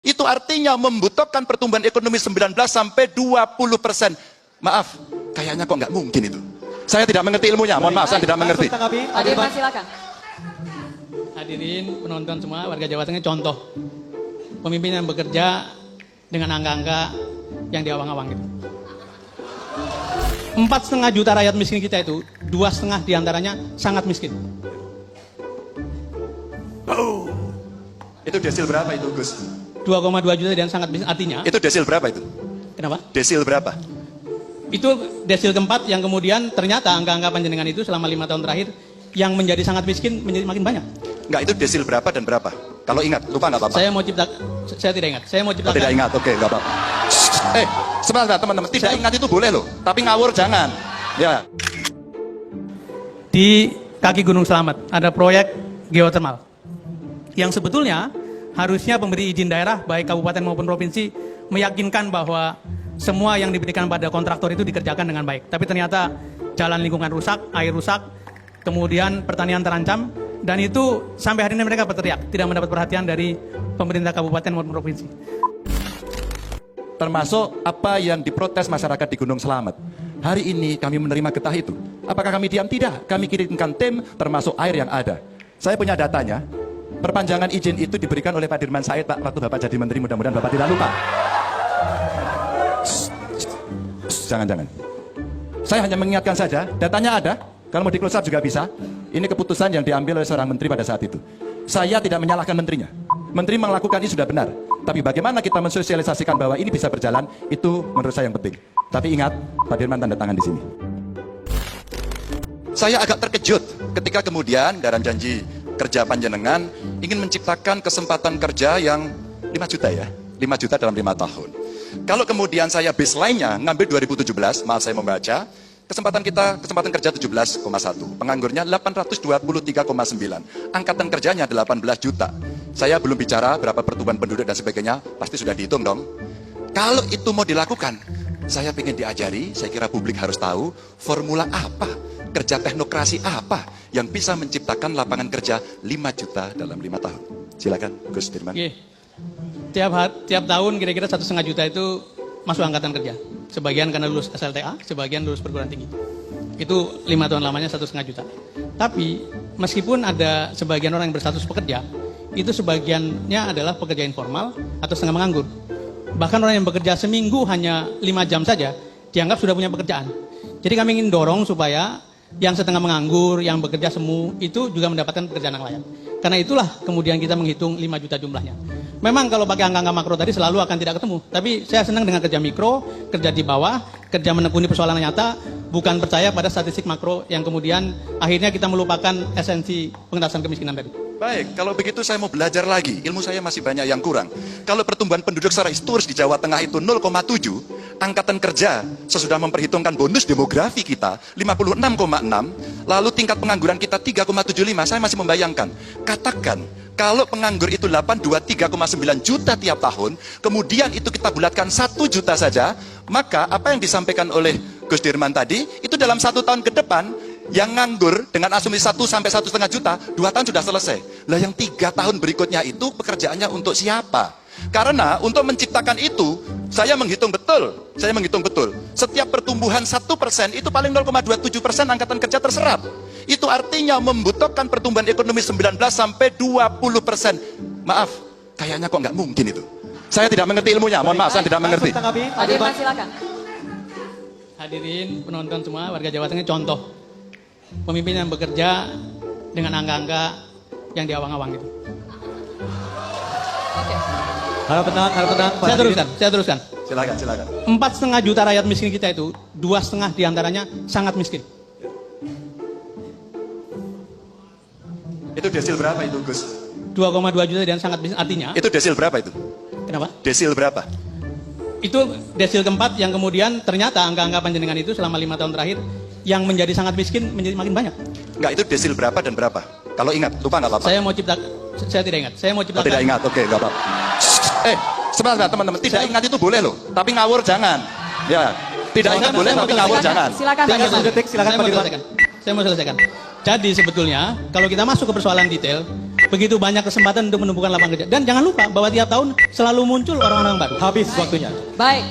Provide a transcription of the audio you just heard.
Itu artinya membutuhkan pertumbuhan ekonomi 19 sampai 20%. Maaf, kayaknya kok nggak mungkin itu. Saya tidak mengerti ilmunya, mohon maaf, saya tidak mengerti. Adirman, silakan. Hadirin penonton semua, warga Jawa Tengah, contoh pemimpin yang bekerja dengan angka-angka yang diawang-awang gitu. 4,5 juta rakyat miskin kita itu, 2,5 diantaranya sangat miskin. Oh, itu desil berapa itu, Gus? 2,2 juta dan sangat miskin, artinya. Itu desil berapa itu? Kenapa? Desil berapa? Itu desil keempat yang kemudian ternyata angka-angka panjenengan itu selama 5 tahun terakhir yang menjadi sangat miskin menjadi makin banyak. Enggak, itu desil berapa dan berapa? Kalau ingat, lupa nggak apa-apa? Saya tidak ingat. Saya mau ciptakan. Oh, tidak ingat, oke, nggak apa-apa. Sebentar teman-teman, tidak ingat itu boleh loh, tapi ngawur jangan. Ya. Di kaki Gunung Selamat ada proyek geotermal yang sebetulnya harusnya pemberi izin daerah baik kabupaten maupun provinsi meyakinkan bahwa semua yang diberikan pada kontraktor itu dikerjakan dengan baik. Tapi ternyata jalan lingkungan rusak, air rusak, kemudian pertanian terancam, dan itu sampai hari ini mereka berteriak tidak mendapat perhatian dari pemerintah kabupaten maupun provinsi. Termasuk apa yang diprotes masyarakat di Gunung Selamat. Hari ini kami menerima getah itu. Apakah kami diam? Tidak. Kami kirimkan tim termasuk air yang ada. Saya punya datanya. Perpanjangan izin itu diberikan oleh Pak Dirman Said, Pak, waktu Bapak jadi menteri, mudah-mudahan Bapak tidak lupa. Jangan-jangan. Saya hanya mengingatkan saja, datanya ada. Kalau mau di close up juga bisa. Ini keputusan yang diambil oleh seorang menteri pada saat itu. Saya tidak menyalahkan menterinya. Menteri melakukan ini sudah benar. Tapi bagaimana kita mensosialisasikan bahwa ini bisa berjalan, itu menurut saya yang penting. Tapi ingat, Pak Dirman tanda tangan di sini. Saya agak terkejut ketika kemudian dalam janji kerja panjenengan ingin menciptakan kesempatan kerja yang 5 juta ya. 5 juta dalam 5 tahun. Kalau kemudian saya baseline-nya ngambil 2017, maaf saya membaca, kesempatan kerja 17,1, penganggurnya 823,9, angkatan kerjanya 18 juta. Saya belum bicara berapa pertumbuhan penduduk dan sebagainya, pasti sudah dihitung dong. Kalau itu mau dilakukan, saya ingin diajari, saya kira publik harus tahu, formula apa, kerja teknokrasi apa yang bisa menciptakan lapangan kerja 5 juta dalam 5 tahun. Silakan, Gus Dirman. Tiap tahun kira-kira 1,5 juta itu masuk angkatan kerja. Sebagian karena lulus SLTA, sebagian lulus perguruan tinggi. Itu 5 tahun lamanya 1,5 juta. Tapi meskipun ada sebagian orang yang berstatus pekerja, itu sebagiannya adalah pekerja informal atau setengah menganggur. Bahkan orang yang bekerja seminggu hanya 5 jam saja dianggap sudah punya pekerjaan. Jadi kami ingin dorong supaya yang setengah menganggur, yang bekerja semu itu juga mendapatkan pekerjaan yang layak. Karena itulah kemudian kita menghitung 5 juta jumlahnya. Memang kalau pakai angka-angka makro tadi selalu akan tidak ketemu. Tapi saya senang dengan kerja mikro, kerja di bawah, kerja menekuni persoalan nyata, bukan percaya pada statistik makro yang kemudian akhirnya kita melupakan esensi pengentasan kemiskinan tadi. Baik, kalau begitu saya mau belajar lagi. Ilmu saya masih banyak yang kurang. Kalau pertumbuhan penduduk secara historis di Jawa Tengah itu 0,7, angkatan kerja sesudah memperhitungkan bonus demografi kita 56,6, lalu tingkat pengangguran kita 3,75, saya masih membayangkan. Katakan, kalau penganggur itu 823,9 juta tiap tahun, kemudian itu kita bulatkan 1 juta saja, maka apa yang disampaikan oleh Gus Dirman tadi, itu dalam 1 tahun ke depan, yang nganggur dengan asumsi 1 sampai 1,5 juta, 2 tahun sudah selesai. Lah yang 3 tahun berikutnya itu pekerjaannya untuk siapa? Karena untuk menciptakan itu, saya menghitung betul. Setiap pertumbuhan 1% itu paling 0,27% angkatan kerja terserap. Itu artinya membutuhkan pertumbuhan ekonomi 19 sampai 20%. Maaf, kayaknya kok nggak mungkin itu. Saya tidak mengerti ilmunya, mohon maaf, saya tidak mengerti. Adirman, silakan. Hadirin penonton semua, warga Jawa Tengah, contoh pemimpin yang bekerja dengan angka-angka yang diawang-awang gitu. Oke. Harap tenang. Saya teruskan. Silakan. 4,5 juta rakyat miskin kita itu, 2,5 diantaranya sangat miskin. Itu desil berapa itu, Gus? 2,2 juta dan sangat miskin, artinya. Itu desil berapa itu? Kenapa? Desil berapa? Itu desil keempat yang kemudian ternyata angka-angka panjenengan itu selama 5 tahun terakhir yang menjadi sangat miskin menjadi makin banyak. Enggak, itu desil berapa dan berapa? Kalau ingat, lupa nggak apa-apa. Saya tidak ingat. Saya mau ciptakan. Oh, tidak ingat, oke, nggak apa-apa. Sebentar teman-teman, tidak ingat itu boleh loh, tapi ngawur jangan. Ya, tidak ingat boleh, tapi ngawur jangan. Silakan. Saya mau selesaikan. Jadi sebetulnya kalau kita masuk ke persoalan detail, begitu banyak kesempatan untuk menumbuhkan lapangan kerja. Dan jangan lupa bahwa tiap tahun selalu muncul orang-orang baru. Habis waktunya. Baik,